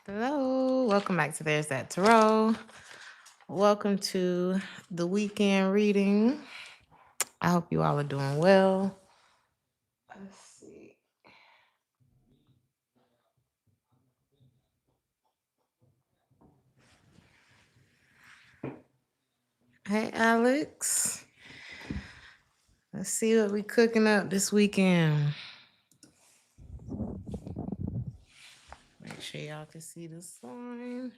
Hello, welcome back to Theresthattarot. Welcome to the weekend reading. I hope you all are doing well. Let's see. Hey, Alex. Let's see what we cooking up this weekend. Make sure y'all can see the sign.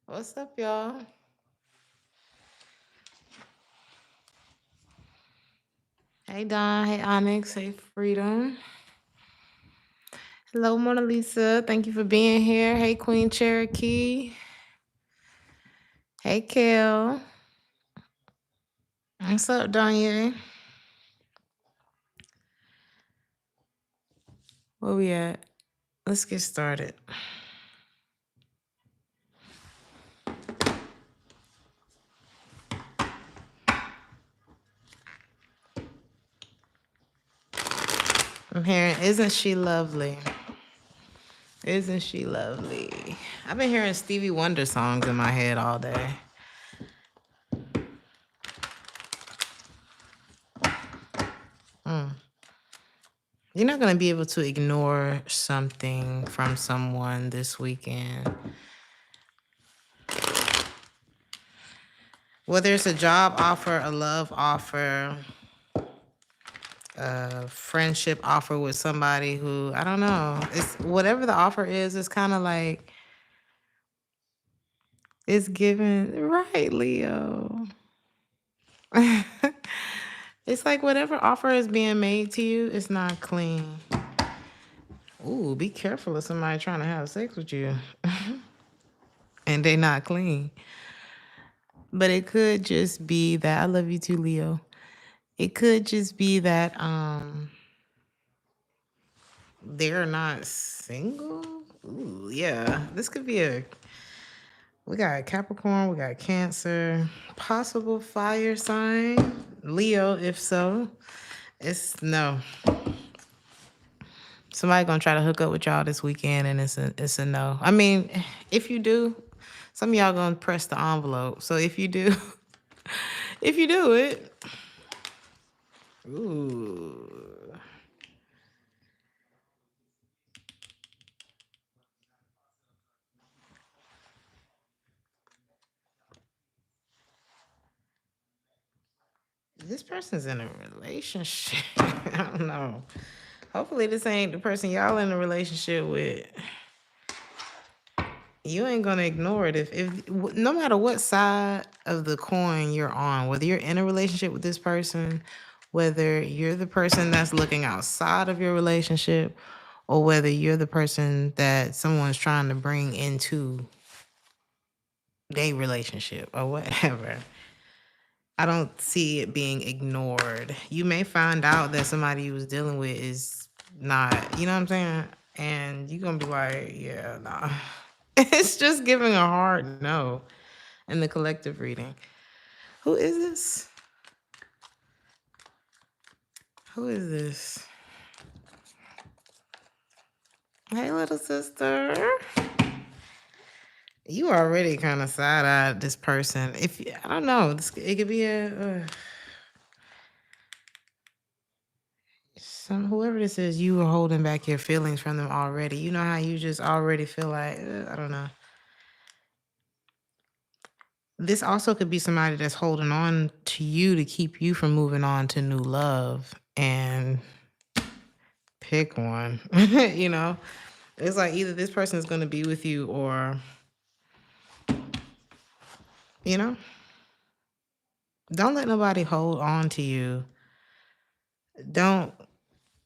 What's up, y'all? Hey, Don. Hey, Onyx. Hey, Freedom. Hello, Mona Lisa. Thank you for being here. Hey, Queen Cherokee. Hey, Kel. What's up, Danye? Where we at? Let's get started. I'm hearing, isn't she lovely? Isn't she lovely? I've been hearing Stevie Wonder songs in my head all day. You're not going to be able to ignore something from someone this weekend. Whether it's a job offer, a love offer, a friendship offer with somebody who, I don't know. It's whatever the offer is, it's kind of like it's given right, Leo. It's like whatever offer is being made to you, it's not clean. Ooh, be careful of somebody trying to have sex with you and they not clean. But it could just be that I love you too, Leo. It could just be that they're not single. Ooh, yeah. This could be we got Capricorn, we got Cancer, possible fire sign, Leo, if so. It's no. Somebody gonna try to hook up with y'all this weekend and it's a no. I mean, if you do, some of y'all gonna press the envelope. So if you do, if you do it, ooh. This person's in a relationship. I don't know. Hopefully this ain't the person y'all in a relationship with. You ain't gonna ignore it if no matter what side of the coin you're on, whether you're in a relationship with this person, whether you're the person that's looking outside of your relationship, or whether you're the person that someone's trying to bring into their relationship or whatever. I don't see it being ignored. You may find out that somebody you was dealing with is not, you know what I'm saying? And you're gonna be like, yeah, nah. It's just giving a hard no in the collective reading. Who is this? Who is this? Hey, little sister. You already kind of side-eyed this person. If I don't know, it could be whoever this is. You were holding back your feelings from them already. You know how you just already feel like I don't know. This also could be somebody that's holding on to you to keep you from moving on to new love. And pick one. You know, it's like either this person is going to be with you or, you know, don't let nobody hold on to you. Don't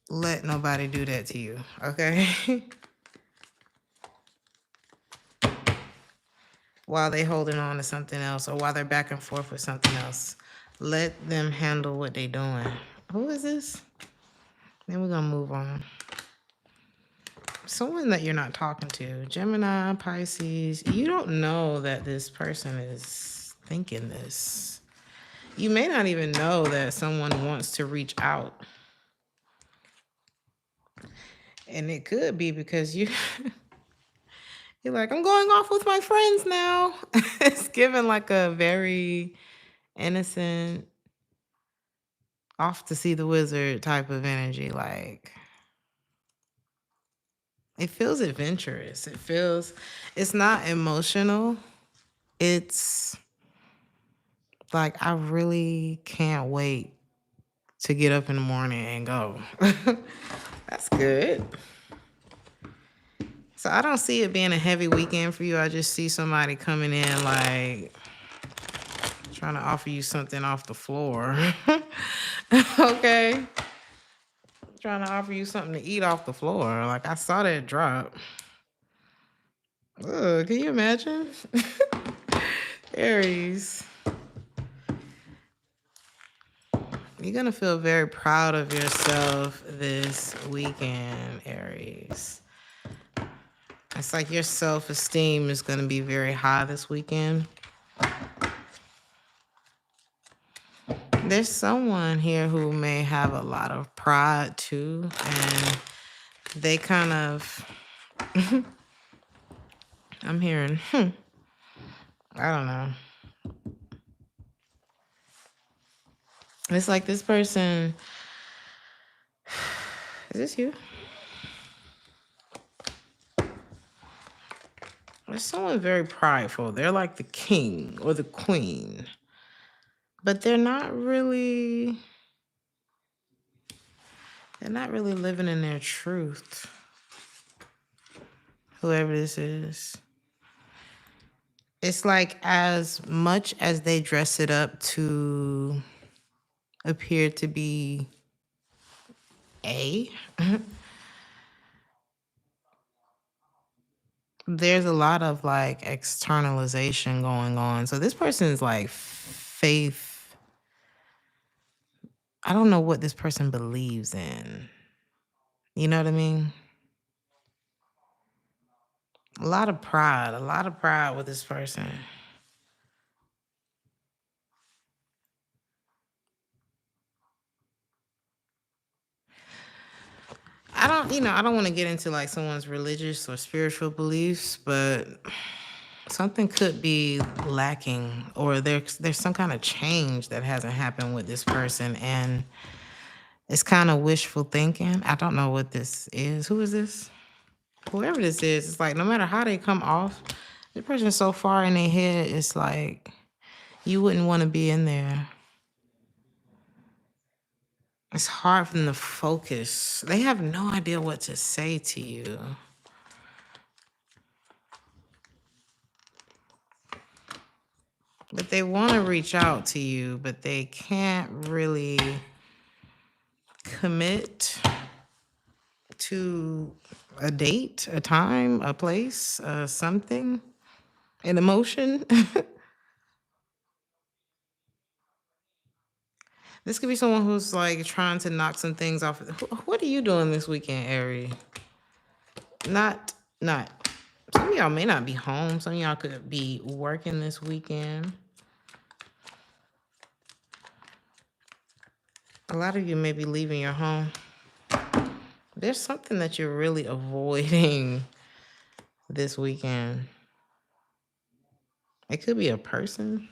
let nobody do that to you, okay? While they holding on to something else or while they're back and forth with something else. Let them handle what they doing. Who is this? Then we're going to move on. Someone that you're not talking to, Gemini, Pisces, you don't know that this person is thinking this. You may not even know that someone wants to reach out. And it could be because you're like, I'm going off with my friends now. It's given like a very innocent, off to see the wizard type of energy. Like, it feels adventurous. It's not emotional. It's like, I really can't wait to get up in the morning and go. That's good. So I don't see it being a heavy weekend for you. I just see somebody coming in like trying to offer you something off the floor. Okay. Trying to offer you something to eat off the floor. Like, I saw that drop. Ugh, can you imagine? Aries. You're going to feel very proud of yourself this weekend, Aries. It's like your self-esteem is going to be very high this weekend. There's someone here who may have a lot of pride too, and they kind of, I'm hearing, I don't know. It's like this person, is this you? There's someone very prideful. They're like the king or the queen, but they're not really living in their truth. Whoever this is. It's like, as much as they dress it up to appear to be there's a lot of like externalization going on. So this person is like faith. I don't know what this person believes in. You know what I mean? A lot of pride with this person. I don't want to get into like someone's religious or spiritual beliefs, but something could be lacking, or there's some kind of change that hasn't happened with this person, and it's kind of wishful thinking. I don't know what this is. Who is this? Whoever this is, it's like no matter how they come off, the person's so far in their head, it's like you wouldn't want to be in there. It's hard for them to focus. They have no idea what to say to you. But they want to reach out to you, but they can't really commit to a date, a time, a place, something, an emotion. This could be someone who's like trying to knock some things off. What are you doing this weekend, Aries? Not. Some of y'all may not be home. Some of y'all could be working this weekend. A lot of you may be leaving your home. There's something that you're really avoiding this weekend. It could be a person.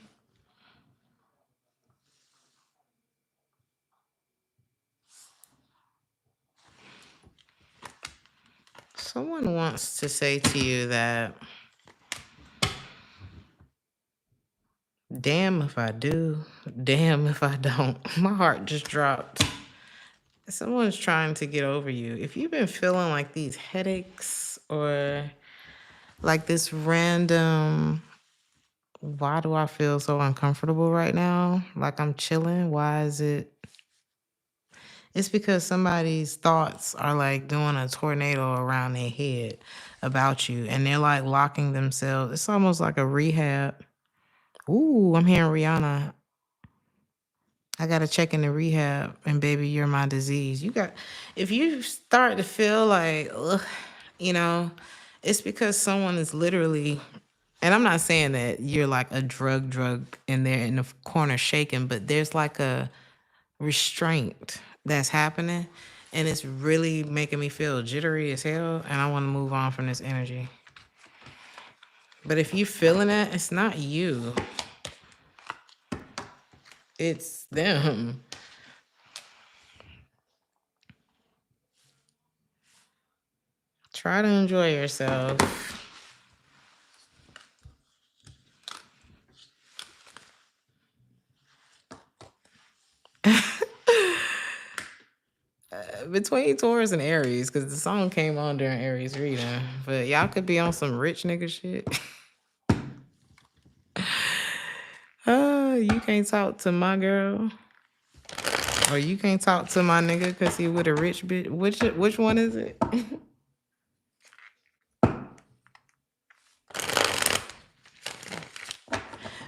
Someone wants to say to you that, damn if I do, damn if I don't. My heart just dropped. Someone's trying to get over you. If you've been feeling like these headaches or like this random, why do I feel so uncomfortable right now? Like I'm chilling. Why is it? It's because somebody's thoughts are like doing a tornado around their head about you, and they're like locking themselves. It's almost like a rehab. Ooh, I'm hearing Rihanna. I got to check into rehab, and baby, you're my disease. If you start to feel like, ugh, you know, it's because someone is literally, and I'm not saying that you're like a drug in there in the corner shaking, but there's like a restraint that's happening, and it's really making me feel jittery as hell, and I want to move on from this energy. But if you feeling that, it's not you. It's them. Try to enjoy yourself. Between Taurus and Aries, because the song came on during Aries reading. But y'all could be on some rich nigga shit. You can't talk to my girl. Or you can't talk to my nigga because he with a rich bitch. Which one is it?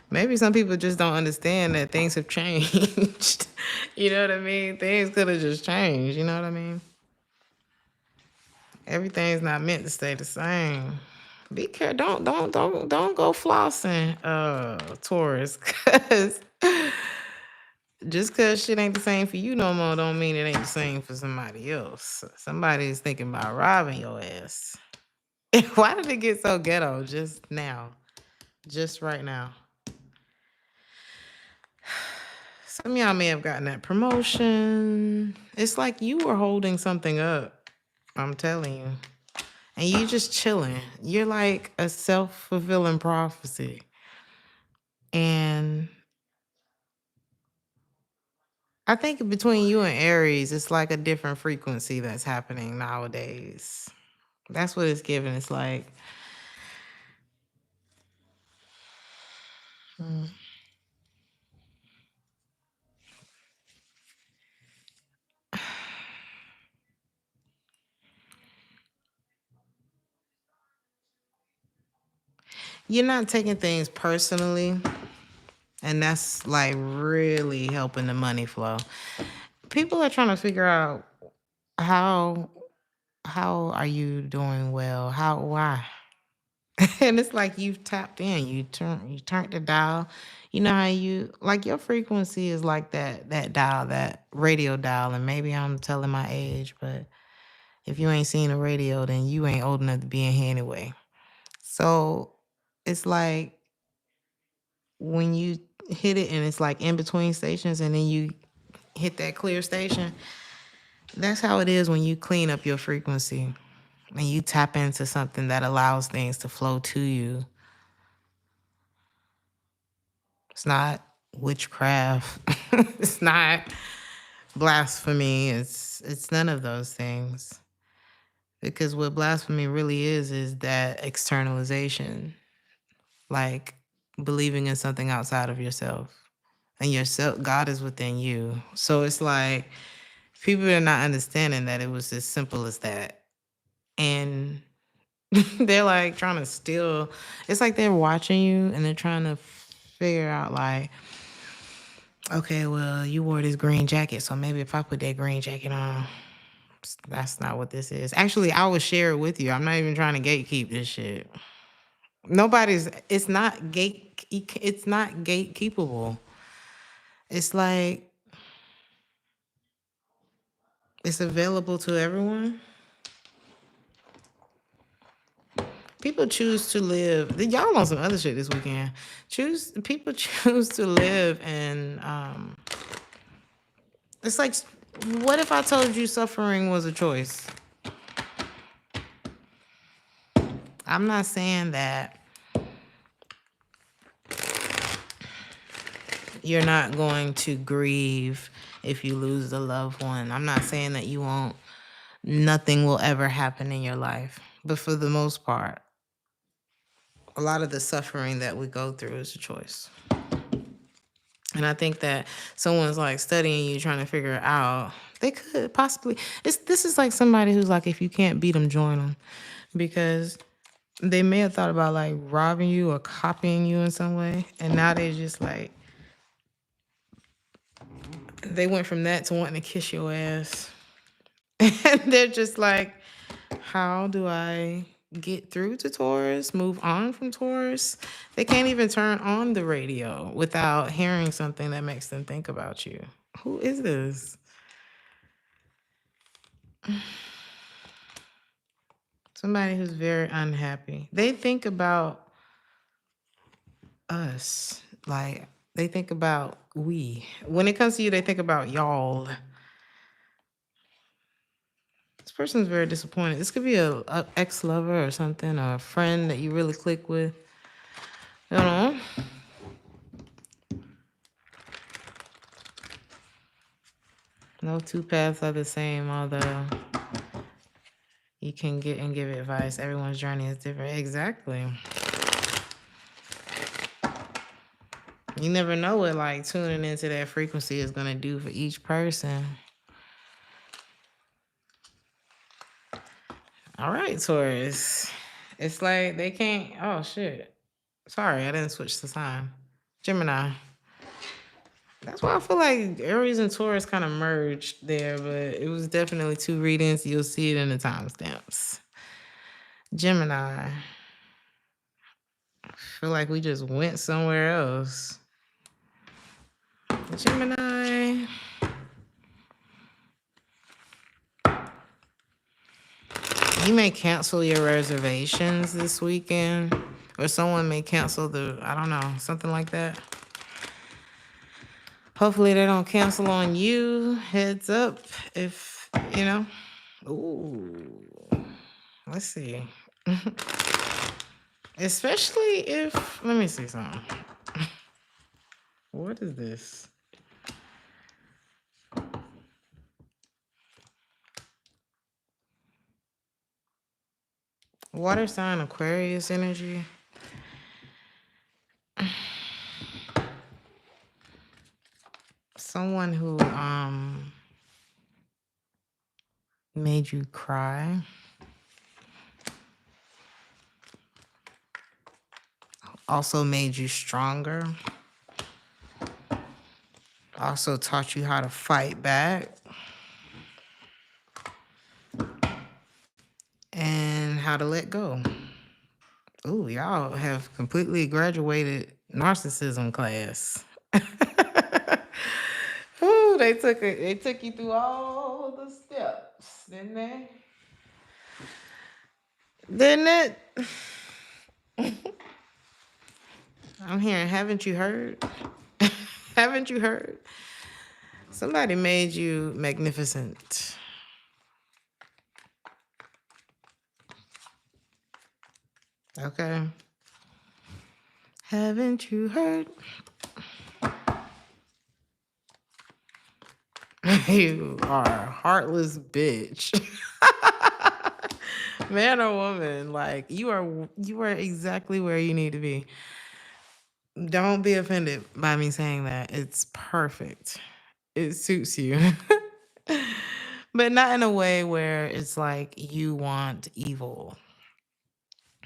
Maybe some people just don't understand that things have changed. You know what I mean? Things could have just changed. You know what I mean? Everything's not meant to stay the same. Be careful. Don't go flossing, Taurus, cause just cause shit ain't the same for you no more, don't mean it ain't the same for somebody else. Somebody's thinking about robbing your ass. Why did it get so ghetto just now? Just right now. Some of y'all may have gotten that promotion. It's like you were holding something up. I'm telling you. And you just chilling. You're like a self-fulfilling prophecy. And I think between you and Aries, it's like a different frequency that's happening nowadays. That's what it's giving. It's like, you're not taking things personally. And that's like really helping the money flow. People are trying to figure out how are you doing well? Why? And it's like you've tapped in. You turned the dial. You know how you like your frequency is like that dial, that radio dial. And maybe I'm telling my age, but if you ain't seen a radio, then you ain't old enough to be in here anyway. So it's like when you hit it and it's like in between stations and then you hit that clear station, that's how it is when you clean up your frequency and you tap into something that allows things to flow to you. It's not witchcraft. It's not blasphemy. It's none of those things. Because what blasphemy really is that externalization, like believing in something outside of yourself. And yourself, God is within you. So it's like people are not understanding that it was as simple as that. And they're like trying to steal. It's like they're watching you and they're trying to figure out like, okay, well, you wore this green jacket, so maybe if I put that green jacket on, that's not what this is. Actually, I will share it with you. I'm not even trying to gatekeep this shit. It's not gatekeepable. It's like it's available to everyone. People choose to live. Y'all on some other shit this weekend. People choose to live and it's like, what if I told you suffering was a choice? I'm not saying that you're not going to grieve if you lose a loved one. I'm not saying that you won't, nothing will ever happen in your life. But for the most part, a lot of the suffering that we go through is a choice. And I think that someone's like studying you, trying to figure it out. They could possibly. This is like somebody who's like, if you can't beat them, join them, because they may have thought about like robbing you or copying you in some way, and now they just like They went from that to wanting to kiss your ass. And they're just like, how do I get through to Taurus, move on from Taurus? They can't even turn on the radio without hearing something that makes them think about you. Who is this? Somebody who's very unhappy. They think about us. Like, they think about we. When it comes to you, they think about y'all. This person's very disappointed. This could be a ex-lover or something, or a friend that you really click with. You know? No two paths are the same, although you can get and give advice. Everyone's journey is different. Exactly. You never know what like tuning into that frequency is gonna do for each person. All right, Taurus. It's like they can't. Oh shit. Sorry, I didn't switch the sign. Gemini. That's why I feel like Aries and Taurus kind of merged there, but it was definitely two readings. You'll see it in the timestamps. Gemini. I feel like we just went somewhere else. Gemini. You may cancel your reservations this weekend, or someone may cancel I don't know, something like that. Hopefully they don't cancel on you. Heads up if, you know. Ooh. Let's see. Especially if, let me see something. What is this? Water sign Aquarius energy. Someone who made you cry. Also made you stronger. Also taught you how to fight back. And how to let go. Ooh, y'all have completely graduated narcissism class. Ooh, they took you through all the steps, didn't they? Didn't it? I'm hearing, haven't you heard? Haven't you heard? Somebody made you magnificent. Okay. Haven't you heard? You are a heartless bitch. Man or woman, like you are exactly where you need to be. Don't be offended by me saying that. It's perfect. It suits you. But not in a way where it's like you want evil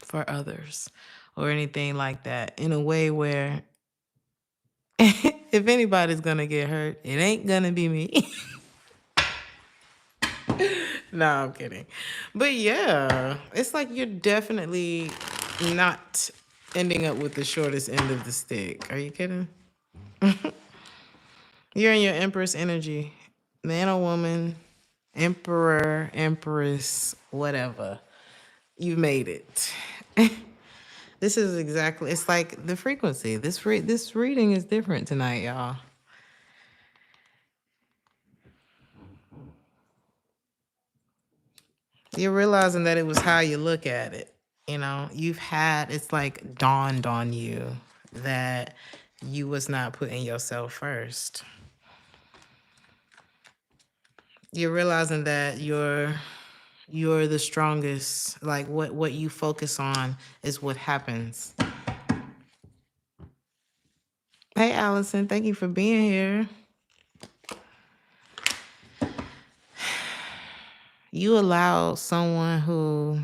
for others or anything like that. In a way where if anybody's gonna get hurt, it ain't gonna be me. No, I'm kidding. But yeah, it's like you're definitely not ending up with the shortest end of the stick. Are you kidding? You're in your Empress energy. Man or woman, emperor, empress, whatever. You made it. This is exactly, it's like the frequency. This reading is different tonight, y'all. You're realizing that it was how you look at it. You know, it's like dawned on you that you was not putting yourself first. You're realizing that you're the strongest. Like what you focus on is what happens. Hey, Allison, thank you for being here. You allow someone who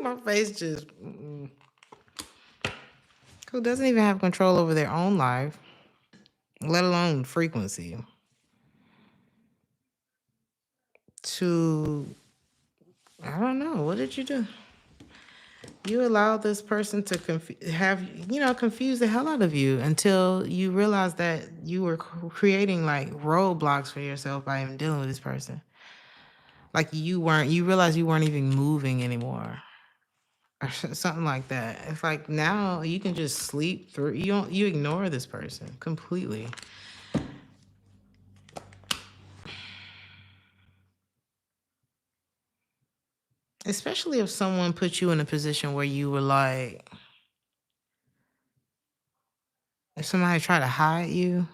my face just who doesn't even have control over their own life. let alone frequency, to, I don't know, what did you do? You allowed this person to confuse the hell out of you until you realized that you were creating like roadblocks for yourself by even dealing with this person. Like you realized you weren't even moving anymore. Or something like that. It's like now you can just sleep through. You ignore this person completely. Especially if someone put you in a position where you were like, if somebody tried to hide you,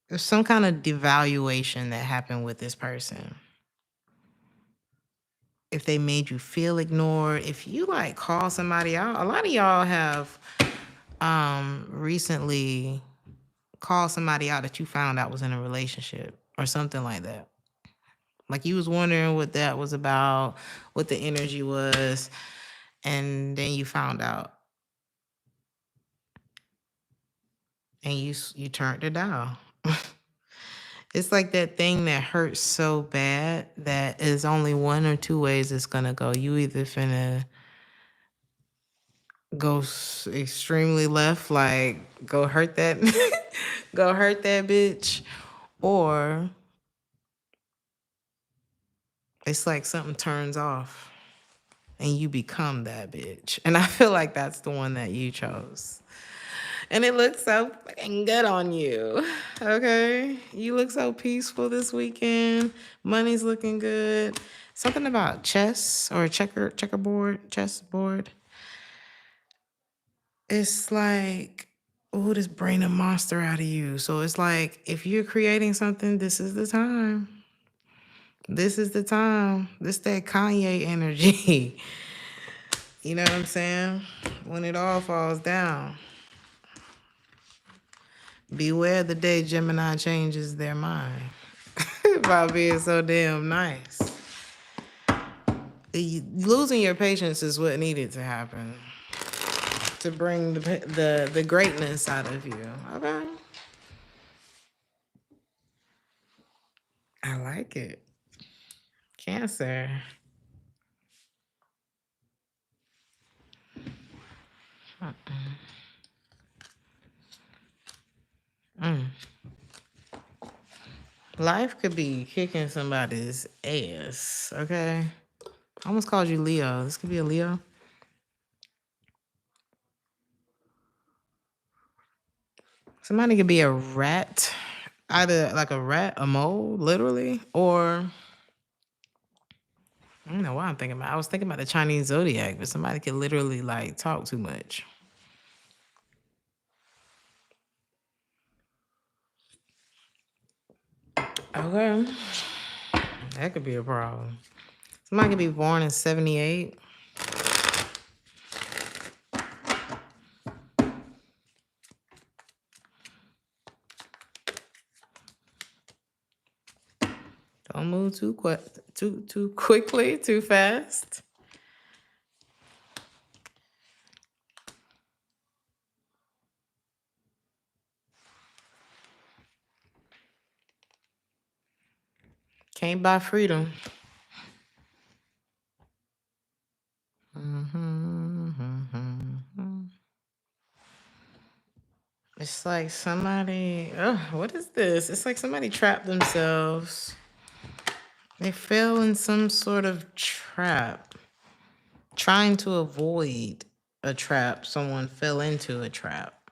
there's some kind of devaluation that happened with this person. If they made you feel ignored, if you like call somebody out, a lot of y'all have recently called somebody out that you found out was in a relationship or something like that. Like you was wondering what that was about, what the energy was, and then you found out. And you turned it down. It's like that thing that hurts so bad that is only one or two ways it's gonna go. You either finna go extremely left, like go hurt that, go hurt that bitch, or it's like something turns off and you become that bitch. And I feel like that's the one that you chose. And it looks so fucking good on you. Okay? You look so peaceful this weekend. Money's looking good. Something about chess or chessboard. It's like, oh, this brain a monster out of you. So it's like, if you're creating something, this is the time. This is the time. This that Kanye energy. You know what I'm saying? When it all falls down. Beware the day Gemini changes their mind about being so damn nice. Losing your patience is what needed to happen to bring the greatness out of you. Okay, I like it. Cancer. Life could be kicking somebody's ass. Okay, I almost called you Leo. This could be a Leo. Somebody could be a rat, either like a rat, a mole, literally, or I don't know what I'm thinking about. I was thinking about the Chinese zodiac, but somebody could literally like talk too much. Okay, that could be a problem. Somebody could be born in 78. Don't move too quickly, too fast. Can't buy freedom. It's like somebody, what is this? It's like somebody trapped themselves. They fell in some sort of trap, trying to avoid a trap. Someone fell into a trap.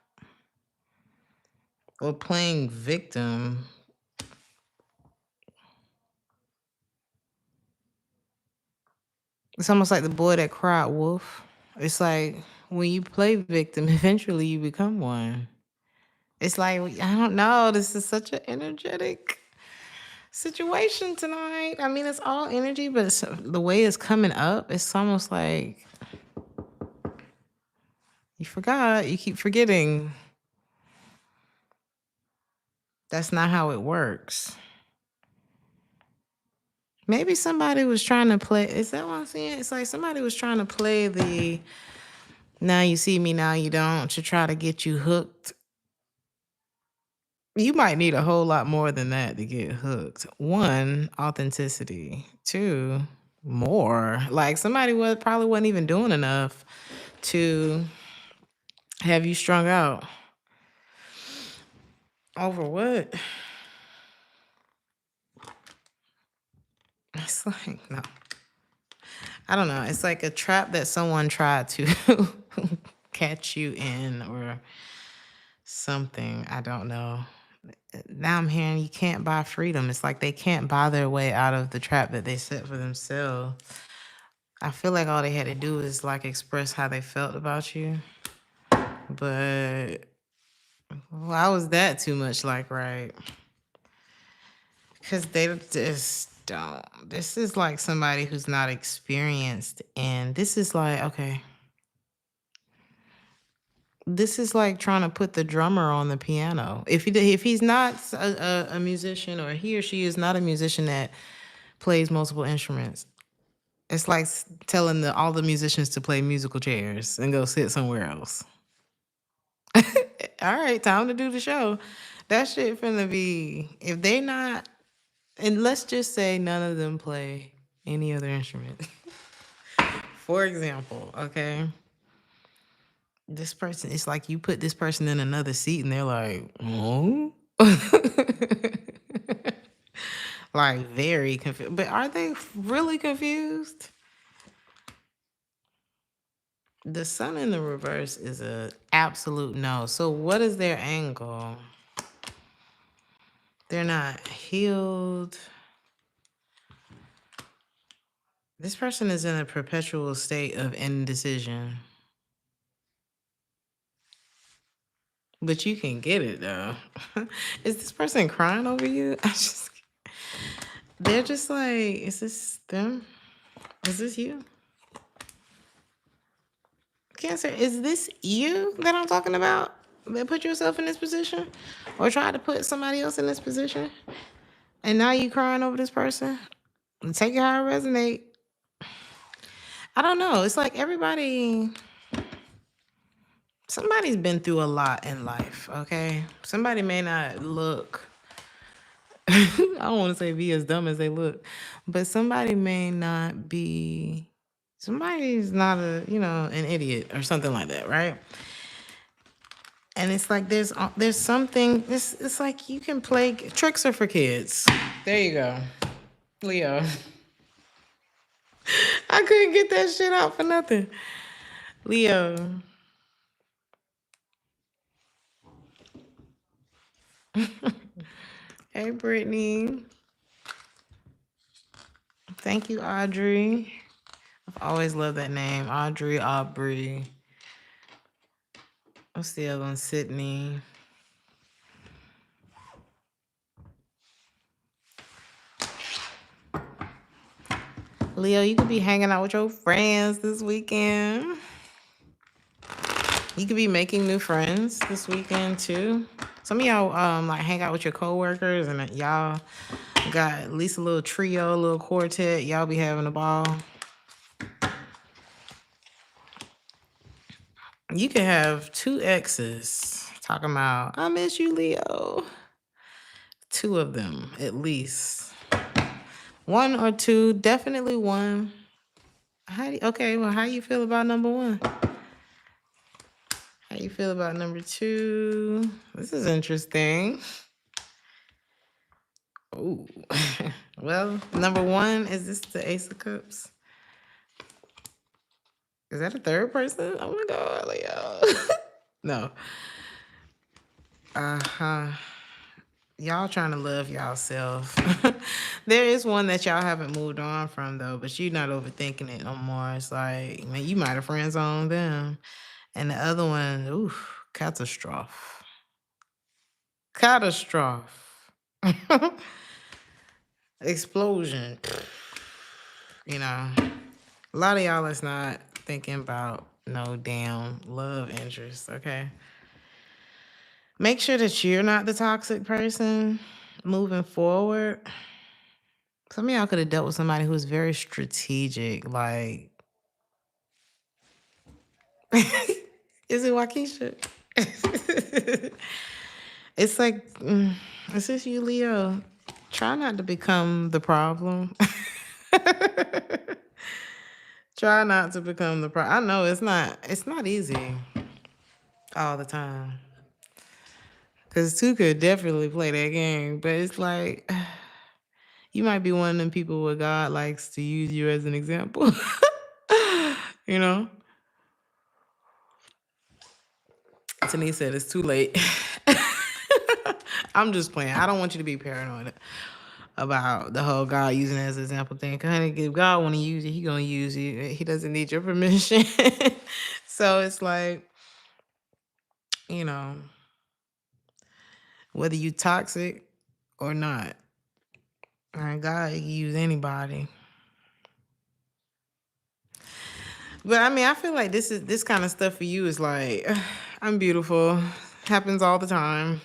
Or playing victim. It's almost like the boy that cried wolf. It's like when you play victim, eventually you become one. It's like, I don't know. This is such an energetic situation tonight. I mean, it's all energy, but the way it's coming up, it's almost like you forgot. You keep forgetting. That's not how it works. Maybe somebody was trying to play. Is that what I'm saying? It's like somebody was trying to play the now you see me, now you don't, to try to get you hooked You might need a whole lot more than that to get hooked. One, authenticity. Two, more. Like somebody probably wasn't even doing enough to have you strung out. Over what? It's like, no. I don't know. It's like a trap that someone tried to catch you in or something. I don't know. Now I'm hearing you can't buy freedom. It's like they can't buy their way out of the trap that they set for themselves. I feel like all they had to do is like express how they felt about you. But why was that too much like right? Because they just don't. This is like somebody who's not experienced. And this is like, okay. This is like trying to put the drummer on the piano. If he's not a musician, or he or she is not a musician that plays multiple instruments, it's like telling all the musicians to play musical chairs and go sit somewhere else. All right, time to do the show. That shit finna be, if they not, and let's just say none of them play any other instrument. For example, okay? This person, it's like you put this person in another seat and they're like, oh? Like very confused. But are they really confused? The sun in the reverse is a absolute no. So what is their angle? They're not healed. This person is in a perpetual state of indecision. But you can get it though. Is this person crying over you? They're just like, is this them? Is this you? Cancer, is this you that I'm talking about? That put yourself in this position? Or tried to put somebody else in this position? And now you crying over this person? Take it how it resonate. I don't know. It's like somebody's been through a lot in life, okay? Somebody may not look, I don't want to say be as dumb as they look, but somebody may not be, somebody's not an idiot or something like that, right? And it's like there's something, it's like you can play, tricks are for kids. There you go. Leo. I couldn't get that shit out for nothing. Leo. Hey, Brittany. Thank you, Audrey. I've always loved that name. Audrey, Aubrey. What's the other one? Sydney. Leo, you could be hanging out with your friends this weekend. You could be making new friends this weekend too. Some of y'all like hang out with your coworkers and y'all got at least a little trio, a little quartet. Y'all be having a ball. You could have two exes talking about, I miss you, Leo. Two of them, at least. One or two, definitely one. How you feel about number one? How you feel about number two? This is interesting. Oh, well, number one, is this the Ace of Cups? Is that a third person? Oh my God, Leo. No. Y'all trying to love y'allself. There is one that y'all haven't moved on from though, but you're not overthinking it no more. It's like, man, you might have friend zoned them. And the other one, oof, catastrophe. Explosion. A lot of y'all is not thinking about no damn love interest, okay? Make sure that you're not the toxic person moving forward. Some of y'all could have dealt with somebody who's very strategic, like, is it Waukesha? It's like, is this you, Leo? Try not to become the problem. Try not to become the problem. I know it's not easy all the time. Because two could definitely play that game, but it's like you might be one of them people where God likes to use you as an example. You know? Denise said it's too late. I'm just playing. I don't want you to be paranoid about the whole God using it as an example thing. Cause honey, if God want to use you, he gonna use you. He doesn't need your permission. So it's like, you know, whether you toxic or not, God can use anybody. But I mean, I feel like this kind of stuff for you is like, I'm beautiful. Happens all the time.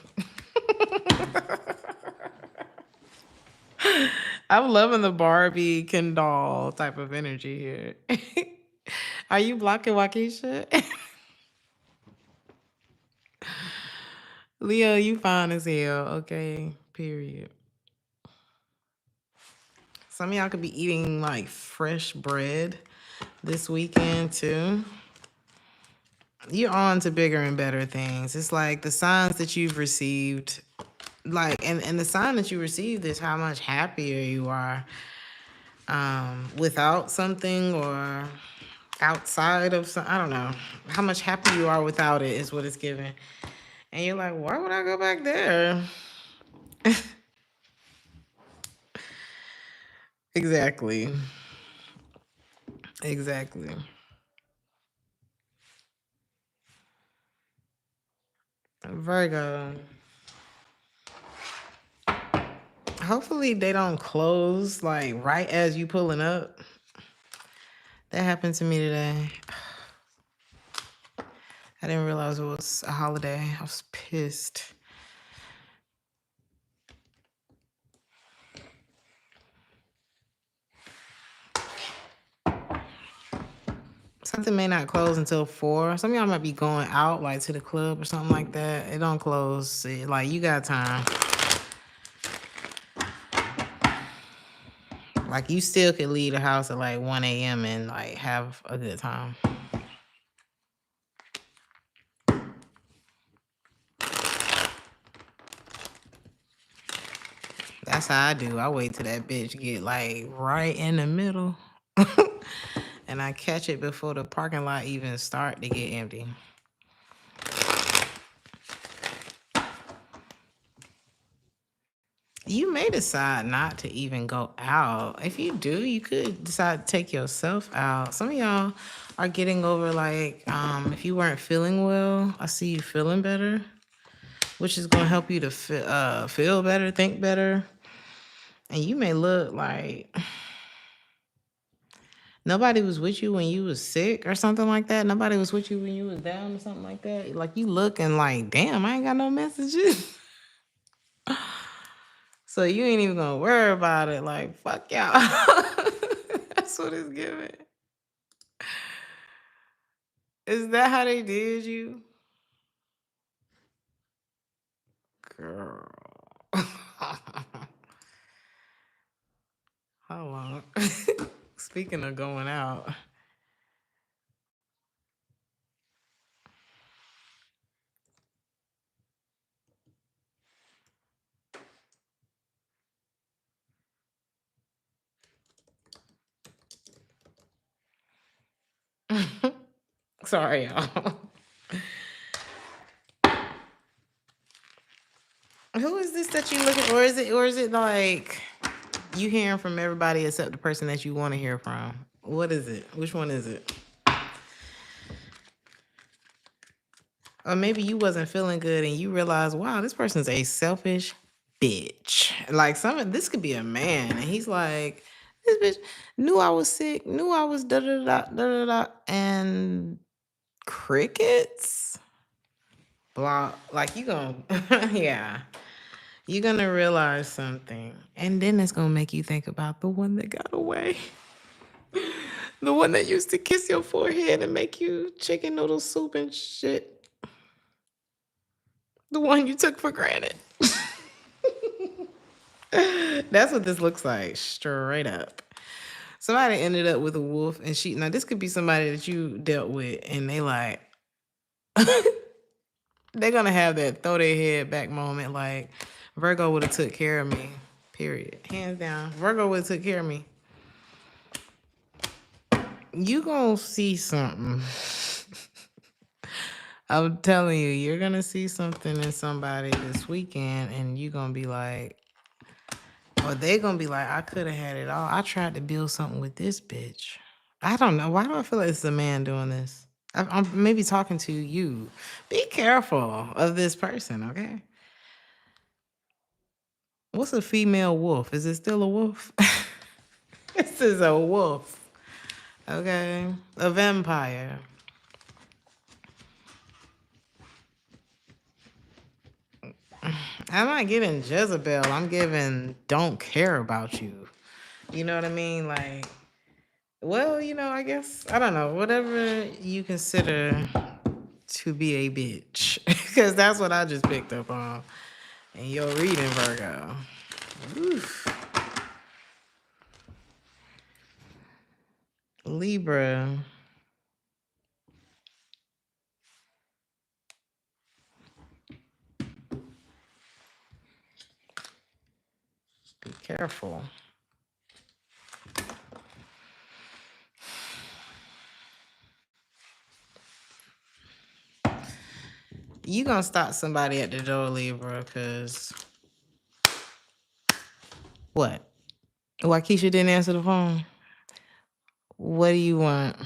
I'm loving the Barbie Ken doll type of energy here. Are you blocking Waukesha? Leo, you fine as hell. Okay, period. Some of y'all could be eating like fresh bread this weekend too. You're on to bigger and better things. It's like the signs that you've received, like, and the sign that you received is how much happier you are without something or outside of some. I don't know how much happier you are without it is what it's giving. And you're like, why would I go back there? Exactly. Exactly. Virgo. Hopefully they don't close like right as you pulling up. That happened to me today. I didn't realize it was a holiday. I was pissed. Something may not close until 4. Some of y'all might be going out like to the club or something like that. It don't close. Like you got time. Like you still could leave the house at like 1 a.m. and like have a good time. That's how I do. I wait till that bitch get like right in the middle. And I catch it before the parking lot even start to get empty. You may decide not to even go out. If you do, you could decide to take yourself out. Some of y'all are getting over like, if you weren't feeling well, I see you feeling better, which is going to help you to feel better, think better. And you may look like nobody was with you when you was sick or something like that. Nobody was with you when you was down or something like that. Like you looking like, damn, I ain't got no messages. So you ain't even gonna worry about it. Like, fuck y'all. That's what it's giving. Is that how they did you? Girl. Hold on. Speaking of going out. Sorry, y'all. Who is this that you looking, or is it like you hearing from everybody except the person that you want to hear from? What is it? Which one is it? Or maybe you wasn't feeling good and you realize, wow, this person's a selfish bitch. Like this could be a man, and he's like, this bitch knew I was sick, knew I was da da da da da da, and crickets. Blah. Like you gonna, yeah, you're gonna realize something, and then it's gonna make you think about the one that got away. The one that used to kiss your forehead and make you chicken noodle soup and shit. The one you took for granted. That's what this looks like, straight up. Somebody ended up with a wolf and she, now this could be somebody that you dealt with and they like, they're gonna have that throw their head back moment like, Virgo would have took care of me, period. Hands down. Virgo would have took care of me. You gonna see something. I'm telling you, you're gonna see something in somebody this weekend and you're gonna be like, or they gonna be like, I could have had it all. I tried to build something with this bitch. I don't know. Why do I feel like it's a man doing this? I'm maybe talking to you. Be careful of this person, okay? What's a female wolf? Is it still a wolf? This is a wolf. Okay. A vampire. I'm not giving Jezebel. I'm giving don't care about you. You know what I mean? Like, well, you know, I guess, I don't know, whatever you consider to be a bitch. Because that's what I just picked up on in your reading, Virgo. Oof. Libra. Be careful. You gonna stop somebody at the door, Libra, because what? Why Keisha didn't answer the phone? What do you want?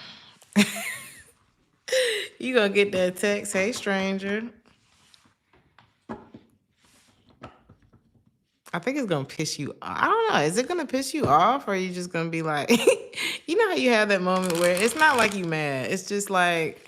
You gonna get that text, hey stranger. I think it's gonna piss you off. I don't know. Is it gonna piss you off or are you just gonna be like, you know how you have that moment where it's not like you mad. It's just like,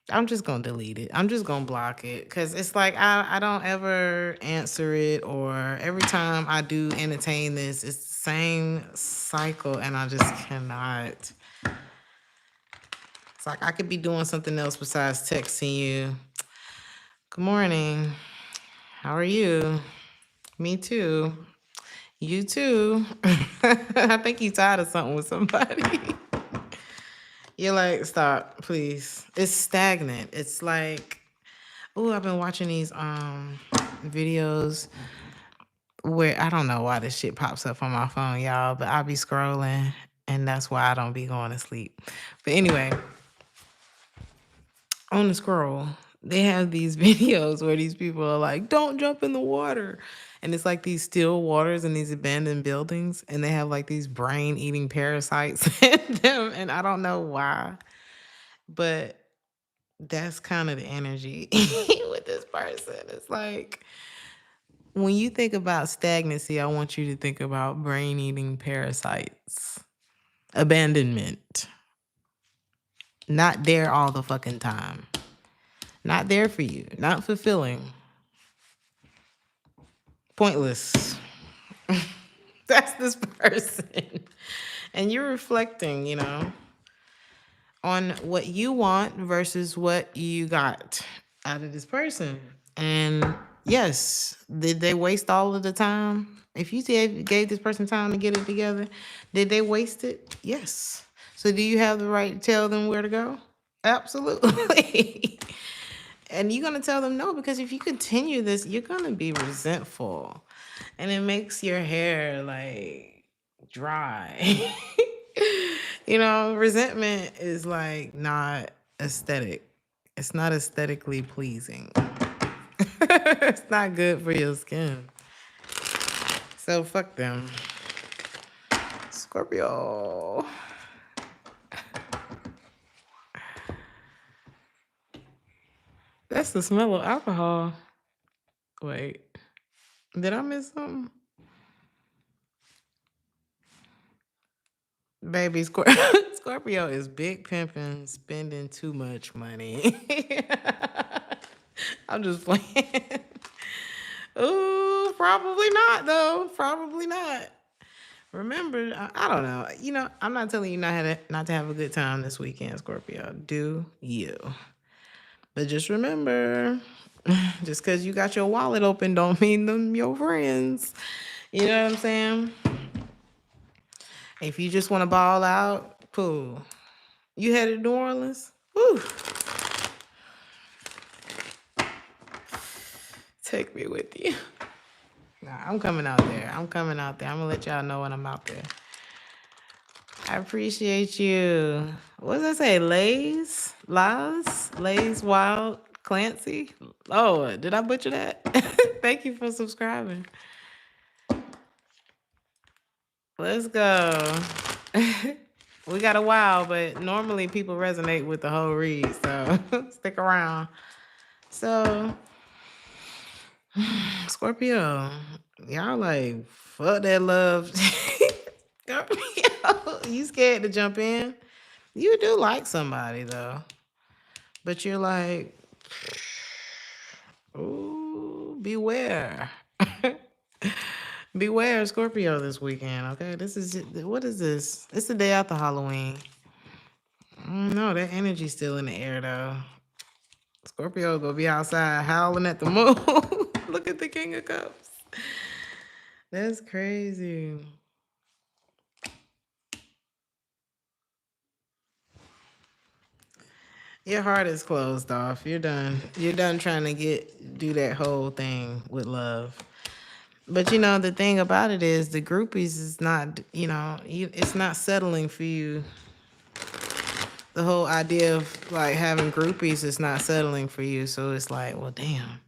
I'm just gonna delete it. I'm just gonna block it. Cause it's like I don't ever answer it, or every time I do entertain this, it's the same cycle and I just cannot. It's like I could be doing something else besides texting you. Good morning. How are you? Me too. You too. I think you tired of something with somebody. You're like, stop, please. It's stagnant. It's like, oh, I've been watching these videos where I don't know why this shit pops up on my phone, y'all, but I'll be scrolling and that's why I don't be going to sleep. But anyway, on the scroll, they have these videos where these people are like, don't jump in the water. And it's like these still waters in these abandoned buildings. And they have like these brain eating parasites in them. And I don't know why, but that's kind of the energy with this person. It's like, when you think about stagnancy, I want you to think about brain eating parasites, abandonment, not there all the fucking time. Not there for you. Not fulfilling. Pointless. That's this person. And you're reflecting, you know, on what you want versus what you got out of this person. And yes, did they waste all of the time? If you gave this person time to get it together, did they waste it? Yes. So do you have the right to tell them where to go? Absolutely. And you're going to tell them no, because if you continue this, you're going to be resentful. And it makes your hair like dry. You know, resentment is like not aesthetic. It's not aesthetically pleasing. It's not good for your skin. So fuck them. Scorpio. That's the smell of alcohol. Wait, did I miss something? Baby, Scorpio is big pimping, spending too much money. I'm just playing. Ooh, probably not, though. Probably not. Remember, I don't know. You know, I'm not telling you not to have a good time this weekend, Scorpio. Do you? But just remember, just because you got your wallet open don't mean them your friends. You know what I'm saying? If you just want to ball out, cool. You headed to New Orleans? Woo. Take me with you. Nah, I'm coming out there. I'm going to let y'all know when I'm out there. I appreciate you. What does that say? Lays? Wild Clancy? Oh, did I butcher that? Thank you for subscribing. Let's go. We got a while, but normally people resonate with the whole read, so stick around. So, Scorpio, y'all like, fuck that love. Scorpio, you scared to jump in? You do like somebody, though. But you're like, ooh, beware. Beware Scorpio this weekend, okay? What is this? It's the day after Halloween. No, that energy's still in the air, though. Scorpio gonna be outside howling at the moon. Look at the King of Cups. That's crazy. Your heart is closed off. You're done. You're done trying to do that whole thing with love. But you know, the thing about it is the groupies is not, it's not settling for you. The whole idea of like having groupies is not settling for you. So it's like, well, damn.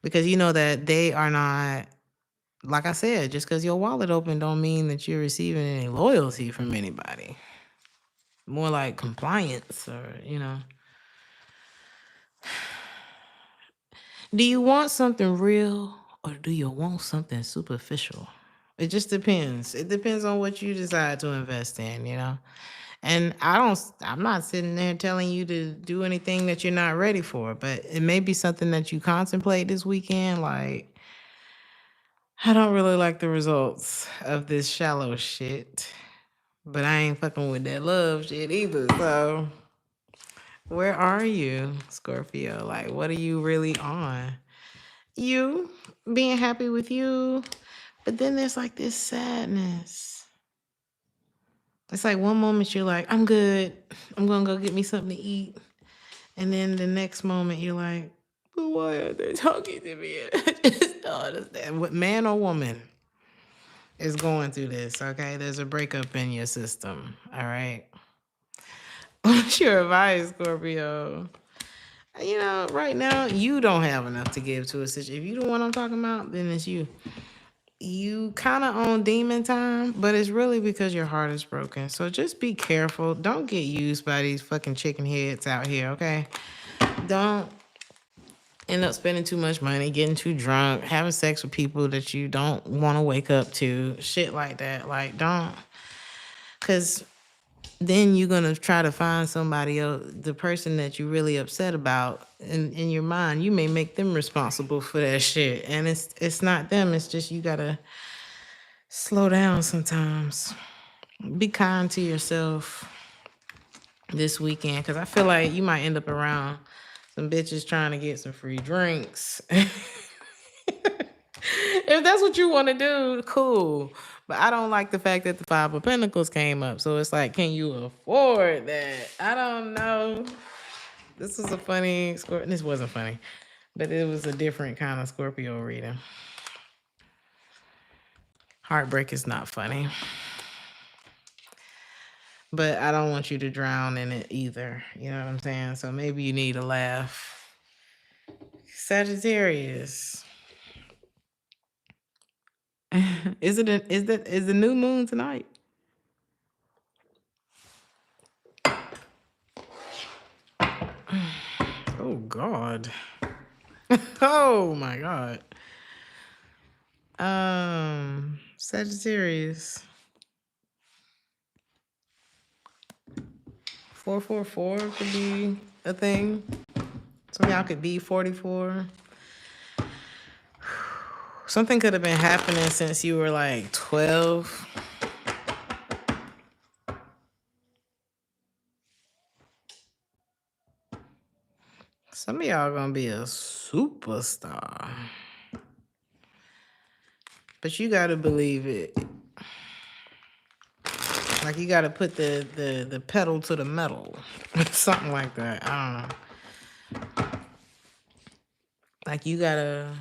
Because you know that they are not, like I said, just because your wallet open don't mean that you're receiving any loyalty from anybody. More like compliance or, Do you want something real or do you want something superficial? It just depends. It depends on what you decide to invest in, And I'm not sitting there telling you to do anything that you're not ready for, but it may be something that you contemplate this weekend. Like, I don't really like the results of this shallow shit, but I ain't fucking with that love shit either. So, where are you, Scorpio? Like, what are you really on? You being happy with you, but then there's like this sadness. It's like one moment you're like, I'm good. I'm going to go get me something to eat. And then the next moment you're like, but why are they talking to me? I just don't understand. What man or woman is going through this, okay? There's a breakup in your system, all right? What's your advice, Scorpio? Right now, you don't have enough to give to a situation. If you the one I'm talking about, then it's you. You kind of own demon time, but it's really because your heart is broken. So just be careful. Don't get used by these fucking chicken heads out here, okay? Don't end up spending too much money, getting too drunk, having sex with people that you don't want to wake up to, shit like that. Like, don't, because then you're going to try to find somebody else, the person that you're really upset about. In your mind, you may make them responsible for that shit. And it's not them. It's just you got to slow down sometimes. Be kind to yourself this weekend, because I feel like you might end up around some bitches trying to get some free drinks. If that's what you want to do, cool. But I don't like the fact that the Five of Pentacles came up. So it's like, can you afford that? I don't know. This was a funny Scorpio. This wasn't funny, but it was a different kind of Scorpio reading. Heartbreak is not funny. But I don't want you to drown in it either. You know what I'm saying? So maybe you need a laugh. Sagittarius. Is the new moon tonight? Oh God. Oh my God. Sagittarius. 444 could be a thing. Some of y'all could be 44. Something could have been happening since you were like 12. Some of y'all gonna be a superstar. But you gotta believe it. Like you gotta put the pedal to the metal. Something like that. I don't know. Like you gotta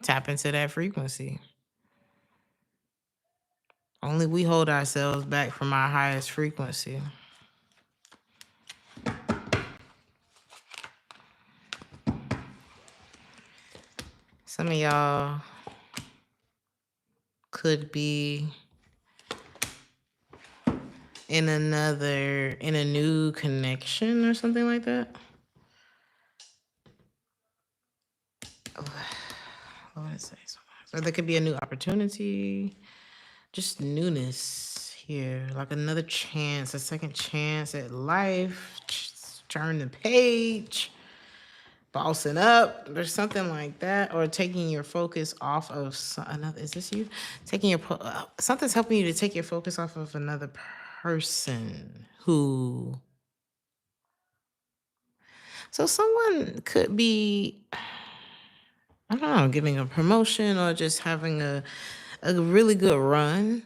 tap into that frequency. Only we hold ourselves back from our highest frequency. Some of y'all could be in a new connection or something like that. What would it say? So there could be a new opportunity, just newness here, like another chance, a second chance at life. Just turn the page, bossing up, or something like that, or taking your focus off of another. Is this you? Taking your something's helping you to take your focus off of another person who. So someone could be, I don't know, getting a promotion or just having a really good run.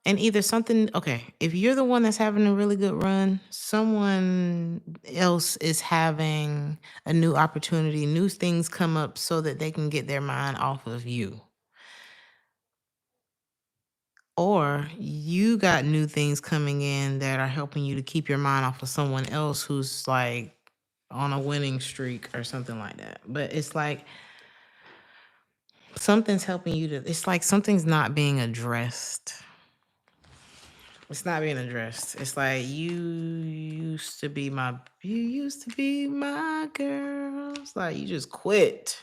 And either something, okay, if you're the one that's having a really good run, someone else is having a new opportunity, new things come up so that they can get their mind off of you. Or you got new things coming in that are helping you to keep your mind off of someone else who's like on a winning streak or something like that. But it's like something's helping you to, it's like something's not being addressed. It's not being addressed. It's like you used to be my girl. It's like you just quit.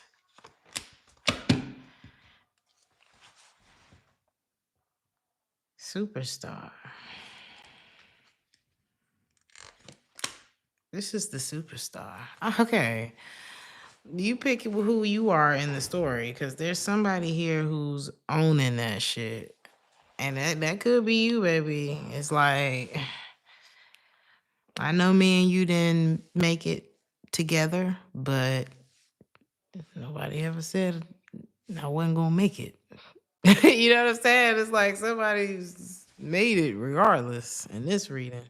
Superstar. This is the superstar. Okay. You pick who you are in the story, because there's somebody here who's owning that shit. And that could be you, baby. It's like, I know me and you didn't make it together, but nobody ever said I wasn't gonna make it. You know what I'm saying? It's like somebody's made it regardless in this reading.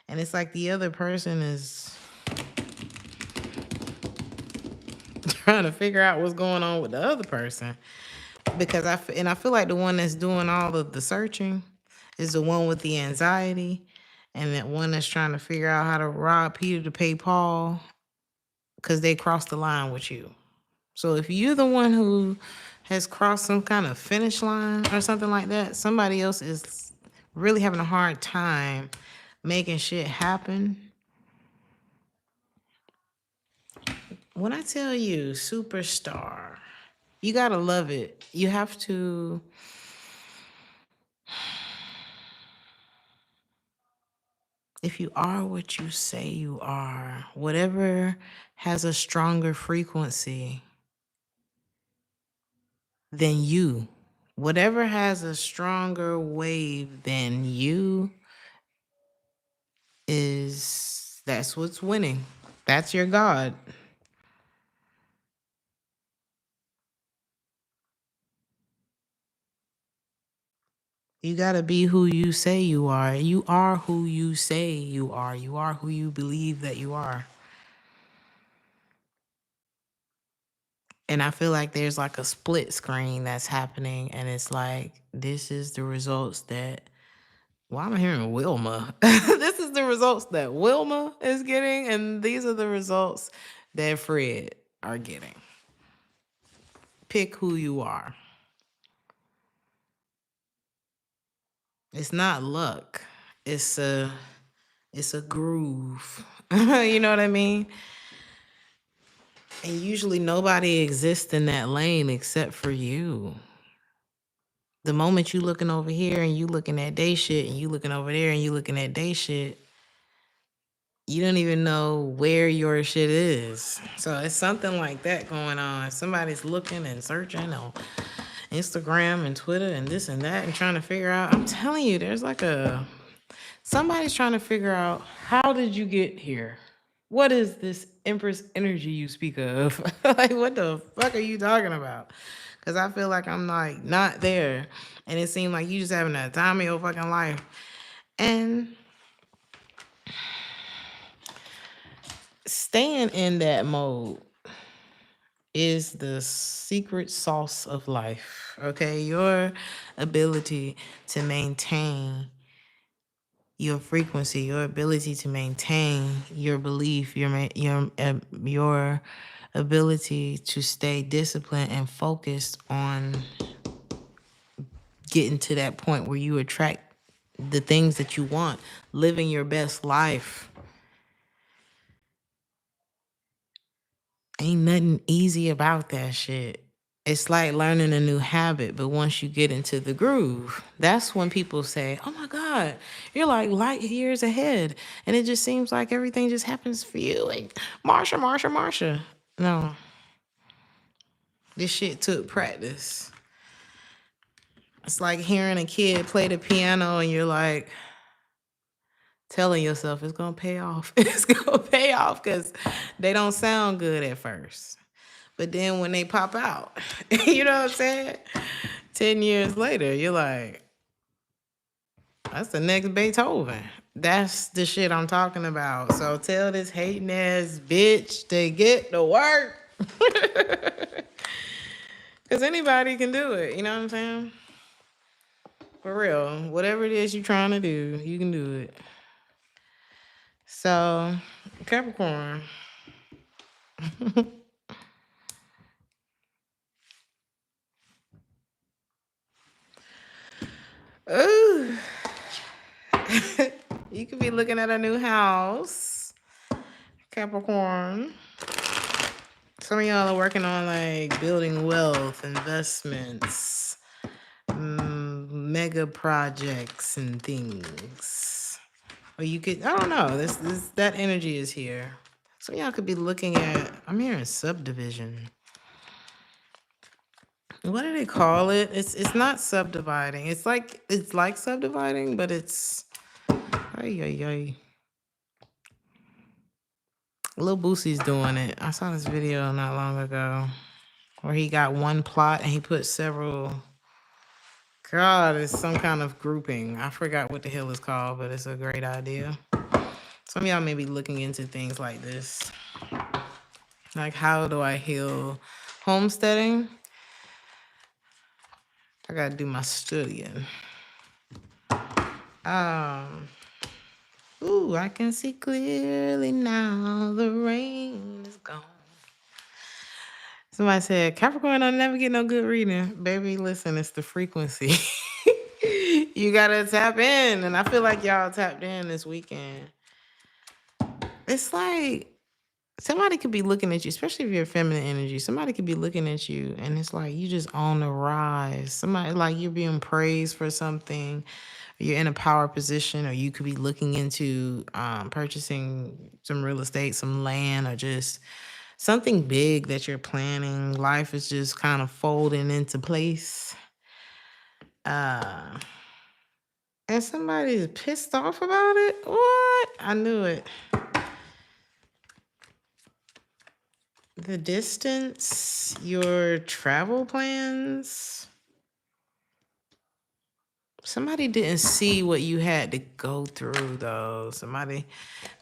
And it's like the other person is trying to figure out what's going on with the other person. Because I feel like the one that's doing all of the searching is the one with the anxiety, and that one that's trying to figure out how to rob Peter to pay Paul because they crossed the line with you. So if you're the one who has crossed some kind of finish line or something like that, somebody else is really having a hard time making shit happen. When I tell you superstar, you gotta love it. You have to. If you are what you say you are, whatever has a stronger frequency than you, whatever has a stronger wave than you, that's what's winning. That's your God. You got to be who you say you are. You are who you say you are. You are who you believe that you are. And I feel like there's like a split screen that's happening. And it's like, this is the results that, well, I'm hearing Wilma. This is the results that Wilma is getting. And these are the results that Fred are getting. Pick who you are. It's not luck. It's a groove. You know what I mean? And usually nobody exists in that lane except for you. The moment you looking over here and you looking at day shit and you looking over there and you looking at day shit, you don't even know where your shit is. So it's something like that going on. Somebody's looking and searching on Instagram and Twitter and this and that and trying to figure out. I'm telling you, there's like a Somebody's trying to figure out, how did you get here? What is this Empress energy you speak of? Like, what the fuck are you talking about? Because I feel like I'm like not there. And it seemed like you just having a time of your fucking life. And staying in that mode is the secret sauce of life. Okay, your ability to maintain your frequency, your ability to maintain your belief, your ability to stay disciplined and focused on getting to that point where you attract the things that you want, living your best life. Ain't nothing easy about that shit. It's like learning a new habit, but once you get into the groove, that's when people say, "Oh my God, you're like light years ahead." And it just seems like everything just happens for you. Like, Marsha. No, this shit took practice. It's like hearing a kid play the piano and you're like telling yourself it's gonna pay off. It's gonna pay off because they don't sound good at first. But then when they pop out, you know what I'm saying? 10 years later, you're like, that's the next Beethoven. That's the shit I'm talking about. So tell this hating ass bitch to get to work. Because anybody can do it. You know what I'm saying? For real. Whatever it is you're trying to do, you can do it. So, Capricorn. Ooh. You could be looking at a new house, Capricorn. Some of y'all are working on like building wealth, investments, mega projects and things. Or you could, I don't know, that energy is here. Some of y'all could be looking at, I'm hearing subdivision. What do they call it? It's not subdividing. It's like subdividing, but it's ay. Lil Boosie's doing it. I saw this video not long ago where he got one plot and he put several. God, it's some kind of grouping. I forgot what the hell it's called, but it's a great idea. Some of y'all may be looking into things like this. Like, how do I heal homesteading? I gotta do my studying. Ooh, I can see clearly now. The rain is gone. Somebody said, Capricorn, I'll never get no good reading. Baby, listen, it's the frequency. You gotta tap in. And I feel like y'all tapped in this weekend. It's like somebody could be looking at you, especially if you're feminine energy. Somebody could be looking at you and it's like you just on the rise. Somebody like you're being praised for something. You're in a power position, or you could be looking into purchasing some real estate, some land, or just something big that you're planning. Life is just kind of folding into place. And somebody's pissed off about it? What? I knew it. The distance, your travel plans. Somebody didn't see what you had to go through, though. They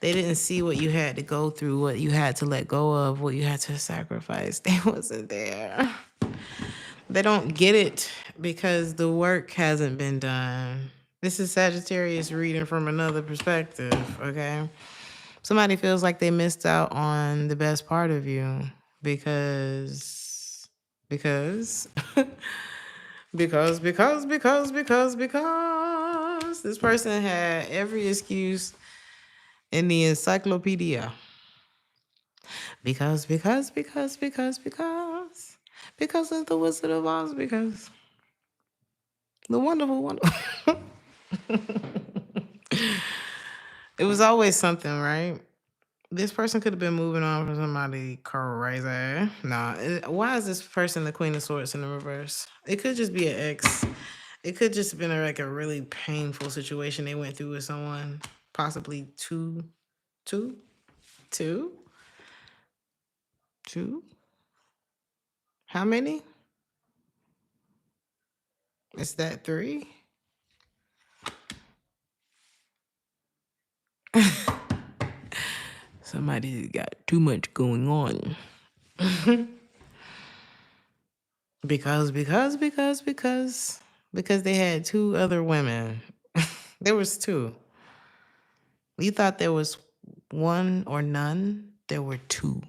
didn't see what you had to go through, what you had to let go of, what you had to sacrifice. They wasn't there. They don't get it because the work hasn't been done. This is Sagittarius reading from another perspective, okay? Somebody feels like they missed out on the best part of you because because this person had every excuse in the encyclopedia. Because of the Wizard of Oz, because the wonderful. It was always something, right? This person could have been moving on from somebody crazy. Nah, why is this person the Queen of Swords in the reverse? It could just be an ex. It could just have been like a really painful situation they went through with someone. Possibly two, two, two, two. How many? Is that three? Somebody got too much going on. because they had two other women. There was two. You thought there was one or none? There were two.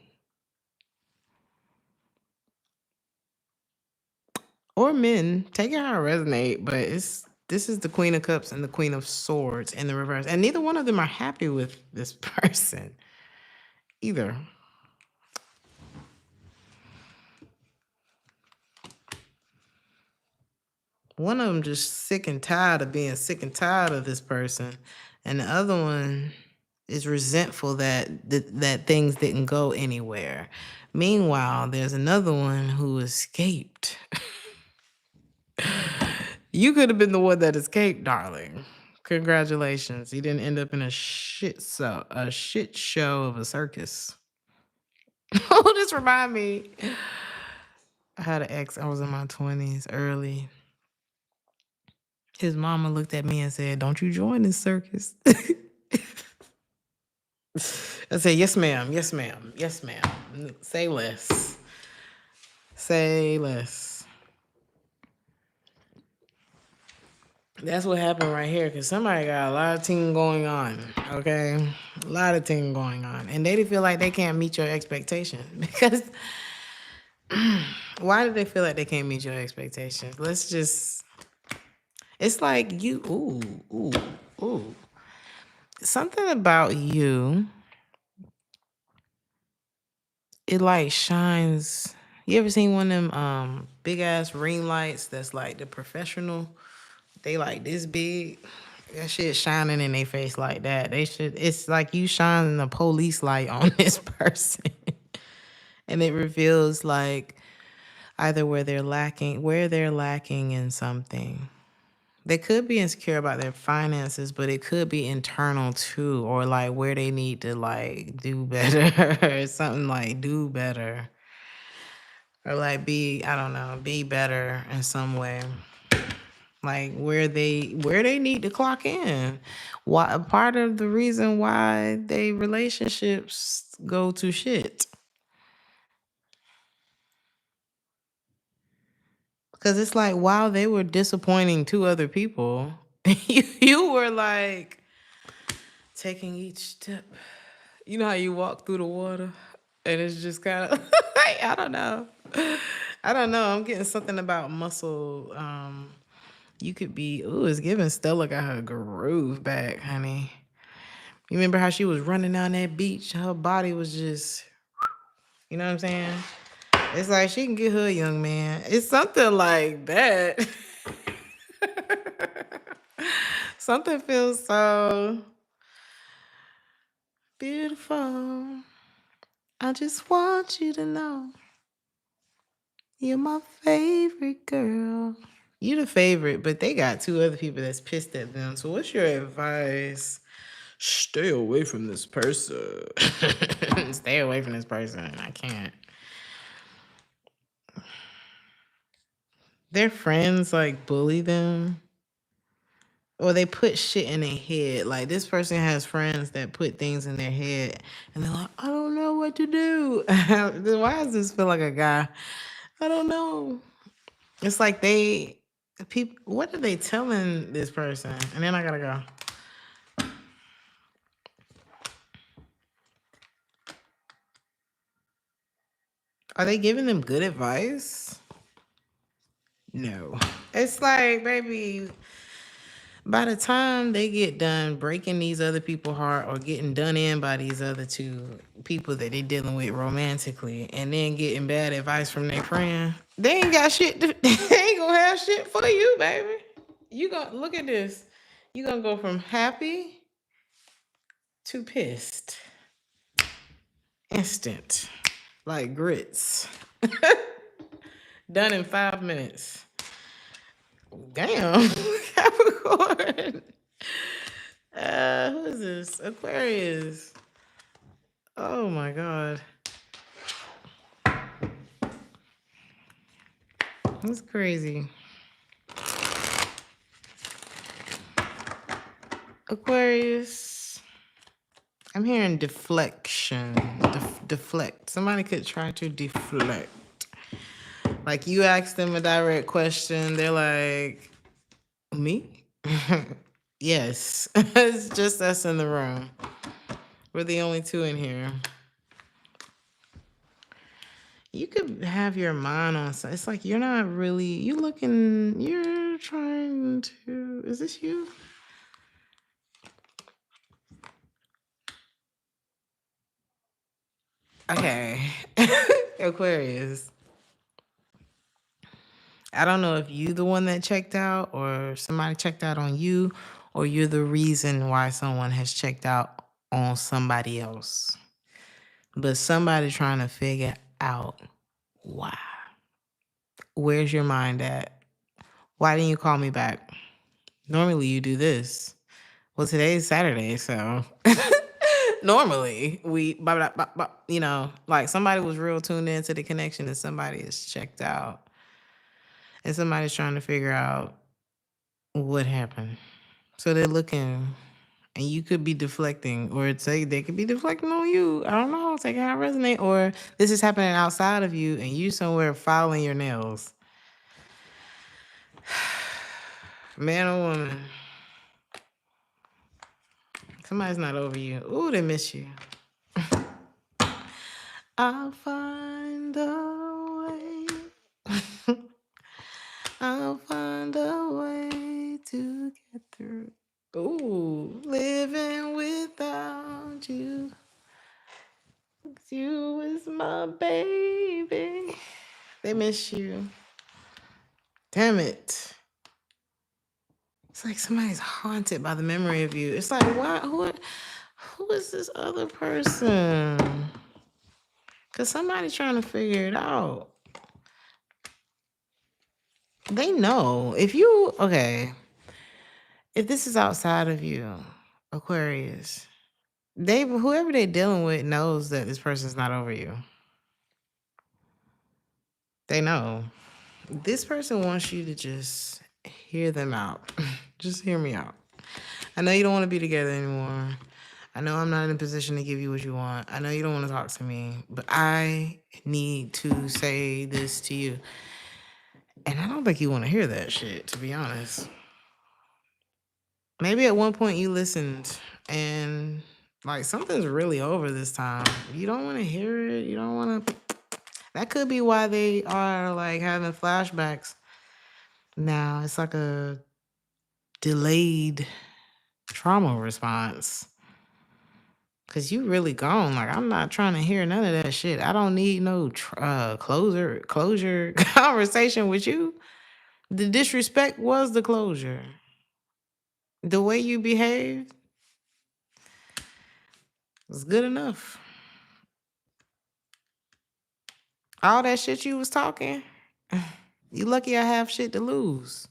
Or men. Take it how it resonate, but this is the Queen of Cups and the Queen of Swords in the reverse. And neither one of them are happy with this person. Either. One of them just sick and tired of being sick and tired of this person. And the other one is resentful that things didn't go anywhere. Meanwhile, there's another one who escaped. You could have been the one that escaped, darling. Congratulations. You didn't end up in a shit show of a circus. Oh, this remind me. I had an ex. I was in my 20s, early. His mama looked at me and said, "Don't you join this circus." I said, "Yes, ma'am. Yes, ma'am. Yes, ma'am. Say less. Say less." That's what happened right here, because somebody got a lot of thing going on, okay? A lot of thing going on. And they feel like they can't meet your expectations. Because why do they feel like they can't meet your expectations? Let's just, it's like you, ooh. Something about you, it like shines. You ever seen one of them big ass ring lights that's like the professional? They like this big. That shit shining in their face like that. It's like you shining a police light on this person. And it reveals like either where they're lacking in something. They could be insecure about their finances, but it could be internal too, or like where they need to like do better, or something like do better, or like be better in some way, like where they need to clock in. Why part of the reason why they relationships go to shit. Because it's like while they were disappointing two other people, you were like taking each step. You know how you walk through the water and it's just kind of, I don't know. I'm getting something about muscle. You could be, it's giving Stella got her groove back, honey. You remember how she was running down that beach? Her body was just, you know what I'm saying? It's like she can get her a young man. It's something like that. Something feels so beautiful. I just want you to know you're my favorite girl. You the favorite, but they got two other people that's pissed at them. So what's your advice? Stay away from this person. Stay away from this person. I can't. Their friends like bully them. Or they put shit in their head. Like this person has friends that put things in their head and they're like, I don't know what to do. Why does this feel like a guy? I don't know. It's like what are they telling this person? And then I gotta go. Are they giving them good advice? No. It's like, baby, by the time they get done breaking these other people's heart or getting done in by these other two people that they dealing with romantically and then getting bad advice from their friend, they ain't got shit. They ain't gonna have shit for you, baby. You gonna look at this. You gonna go from happy to pissed. Instant. Like grits. Done in 5 minutes. Damn. Capricorn. Who is this? Aquarius. Oh my God. That's crazy. Aquarius. I'm hearing deflection. Deflect. Somebody could try to deflect. Like you ask them a direct question, they're like, me? Yes. It's just us in the room. We're the only two in here. You could have your mind on something. It's like you're not really, you're trying to, is this you? Okay. Aquarius. I don't know if you the one that checked out or somebody checked out on you or you're the reason why someone has checked out on somebody else. But somebody trying to figure out why. Where's your mind at? Why didn't you call me back? Normally you do this. Well, today is Saturday, so normally we, like somebody was real tuned into the connection and somebody is checked out. And somebody's trying to figure out what happened. So they're looking, and you could be deflecting, or they could be deflecting on you. I don't know, taking how it resonate, or this is happening outside of you, and you somewhere filing your nails. Man or woman, somebody's not over you. Ooh, they miss you. I'll find a way. I'll find a way to get through. Ooh, living without you. You is my baby. They miss you. Damn it. It's like somebody's haunted by the memory of you. It's like, why? Who is this other person? Because somebody's trying to figure it out. They know. If this is outside of you, Aquarius, whoever they're dealing with knows that this person's not over you. They know. This person wants you to just hear them out. Just hear me out. I know you don't want to be together anymore. I know I'm not in a position to give you what you want. I know you don't want to talk to me, but I need to say this to you. And I don't think you want to hear that shit, to be honest. Maybe at one point you listened and like something's really over this time. You don't want to hear it. You don't want to. That could be why they are like having flashbacks now. It's like a delayed trauma response. Cause you really gone. Like I'm not trying to hear none of that shit. I don't need no closure conversation with you. The disrespect was the closure. The way you behaved was good enough. All that shit you was talking, you lucky I have shit to lose.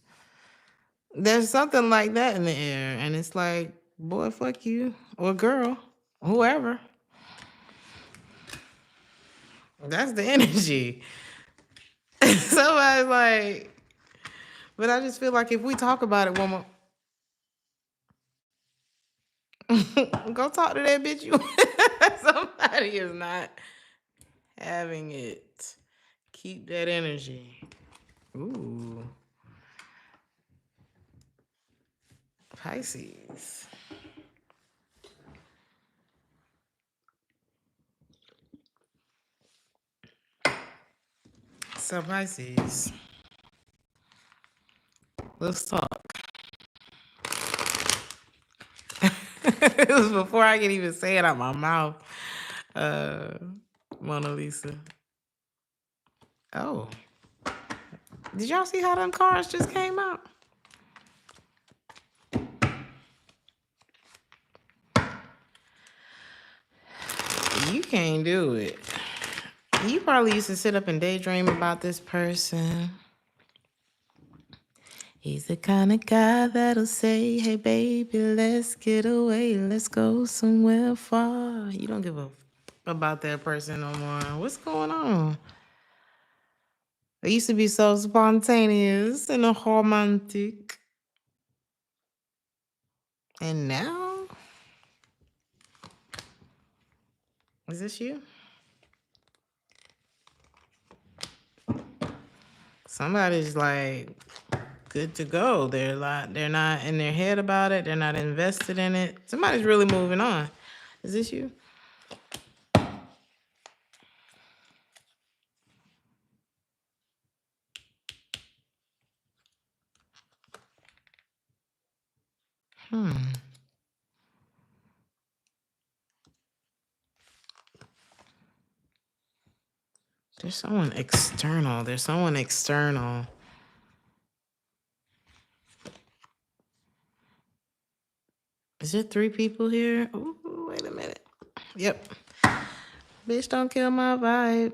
There's something like that in the air, and it's like, boy, fuck you, or girl, whoever. That's the energy. Somebody's like, but I just feel like if we talk about it one more, go talk to that bitch. Somebody is not having it. Keep that energy. Ooh. Pisces. So Pisces, let's talk. It was before I could even say it out my mouth. Mona Lisa. Oh. Did y'all see how them cards just came out? You can't do it. You probably used to sit up and daydream about this person. He's the kind of guy that'll say, hey, baby, let's get away. Let's go somewhere far. You don't give a about that person no more. What's going on? They used to be so spontaneous and romantic. And now? Is this you? Somebody's like good to go. They're not in their head about it. They're not invested in it. Somebody's really moving on. Is this you? There's someone external. There's someone external. Is there 3 people here? Ooh, wait a minute. Yep. Bitch, don't kill my vibe.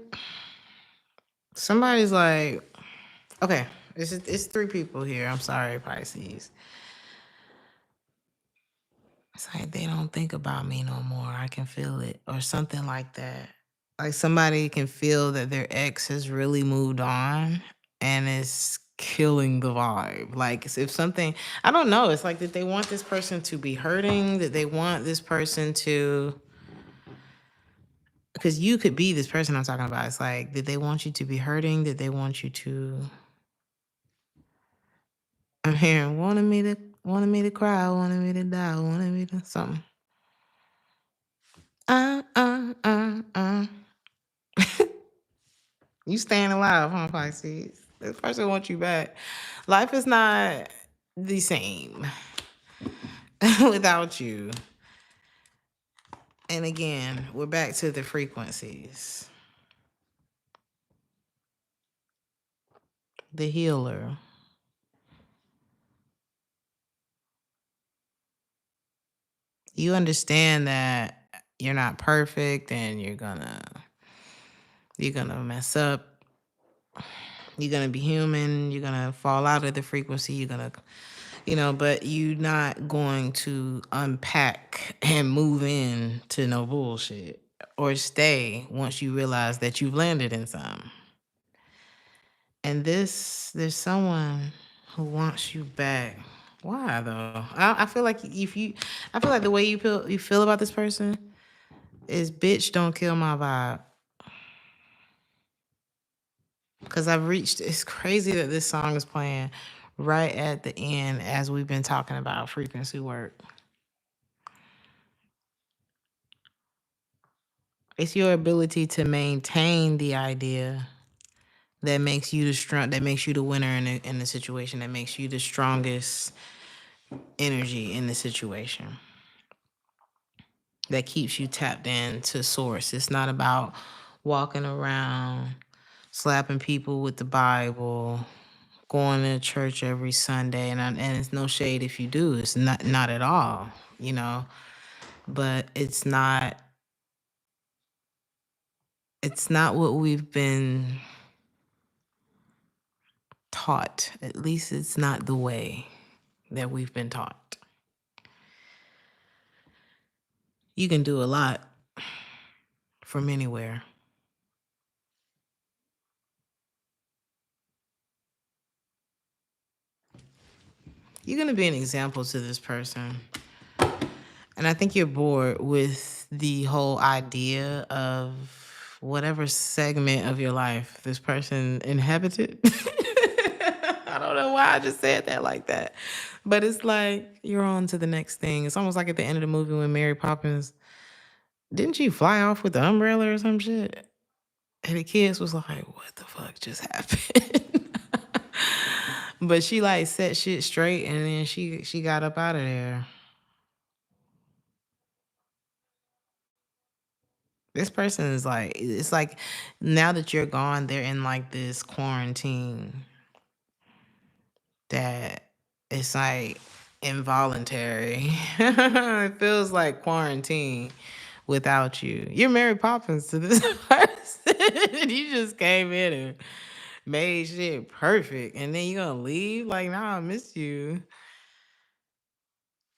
Somebody's like, okay, it's 3 people here. I'm sorry, Pisces. It's like they don't think about me no more. I can feel it, or something like that. Like somebody can feel that their ex has really moved on and is killing the vibe. Like if something, I don't know. It's like, did they want this person to be hurting? Did they want this person to? Because you could be this person I'm talking about. It's like, did they want you to be hurting? Did they want you to? I'm hearing wanted me to cry, wanted me to die, wanted me to something. You staying alive, huh, Pisces? This person wants you back. Life is not the same without you. And again, we're back to the frequencies. The healer. You understand that you're not perfect and you're gonna mess up. You're gonna be human. You're gonna fall out of the frequency. You're gonna, but you're not going to unpack and move in to no bullshit or stay once you realize that you've landed in something. And there's someone who wants you back. Why though? I feel like I feel like the way you feel about this person is, bitch, don't kill my vibe. Because it's crazy that this song is playing right at the end as we've been talking about frequency work. It's your ability to maintain the idea that makes you that makes you the winner in the situation, that makes you the strongest energy in the situation, that keeps you tapped into source. It's not about walking around slapping people with the Bible, going to church every Sunday, and it's no shade if you do. It's not at all, but it's not what we've been taught. At least it's not the way that we've been taught. You can do a lot from anywhere. You're going to be an example to this person. And I think you're bored with the whole idea of whatever segment of your life this person inhabited. I don't know why I just said that like that. But it's like you're on to the next thing. It's almost like at the end of the movie when Mary Poppins, didn't she fly off with the umbrella or some shit? And the kids was like, what the fuck just happened? But she like set shit straight and then she got up out of there. This person is like, it's like now that you're gone, they're in like this quarantine that it's like involuntary. It feels like quarantine without you. You're Mary Poppins to this person. You just came in made shit perfect, and then you gonna leave? Like, nah, I miss you.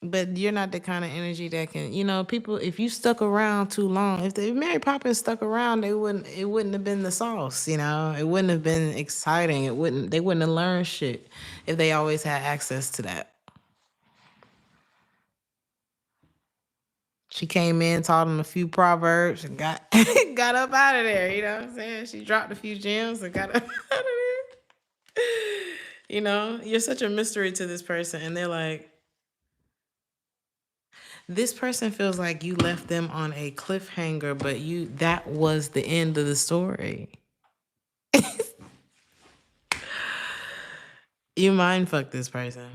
But you're not the kind of energy that can, people. If you stuck around too long, if Mary Poppins stuck around, it wouldn't have been the sauce. It wouldn't have been exciting. They wouldn't have learned shit if they always had access to that. She came in, taught them a few proverbs, and got got up out of there. You know what I'm saying? She dropped a few gems and got up out of there. You're such a mystery to this person, and they're like, this person feels like you left them on a cliffhanger, but that was the end of the story. You mind fuck this person.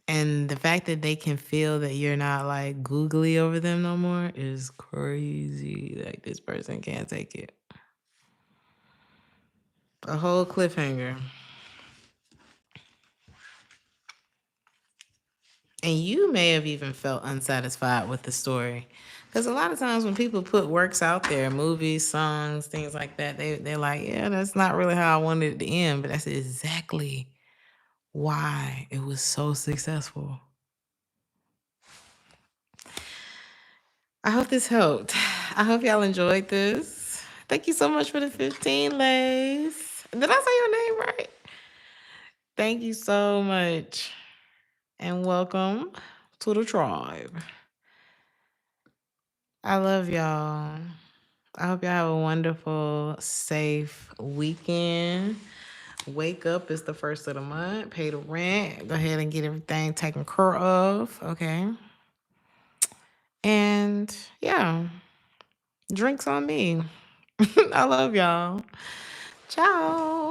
And the fact that they can feel that you're not like googly over them no more is crazy. Like, this person can't take it. A whole cliffhanger. And you may have even felt unsatisfied with the story. Because a lot of times when people put works out there, movies, songs, things like that, they're like, yeah, that's not really how I wanted it to end. But that's exactly why it was so successful. I hope this helped. I hope y'all enjoyed this. Thank you so much for the 15, Lace. Did I say your name right? Thank you so much. And welcome to the tribe. I love y'all. I hope y'all have a wonderful, safe weekend. Wake up, it's the first of the month. Pay the rent. Go ahead and get everything taken care of. Okay. And yeah, drinks on me. I love y'all. Ciao.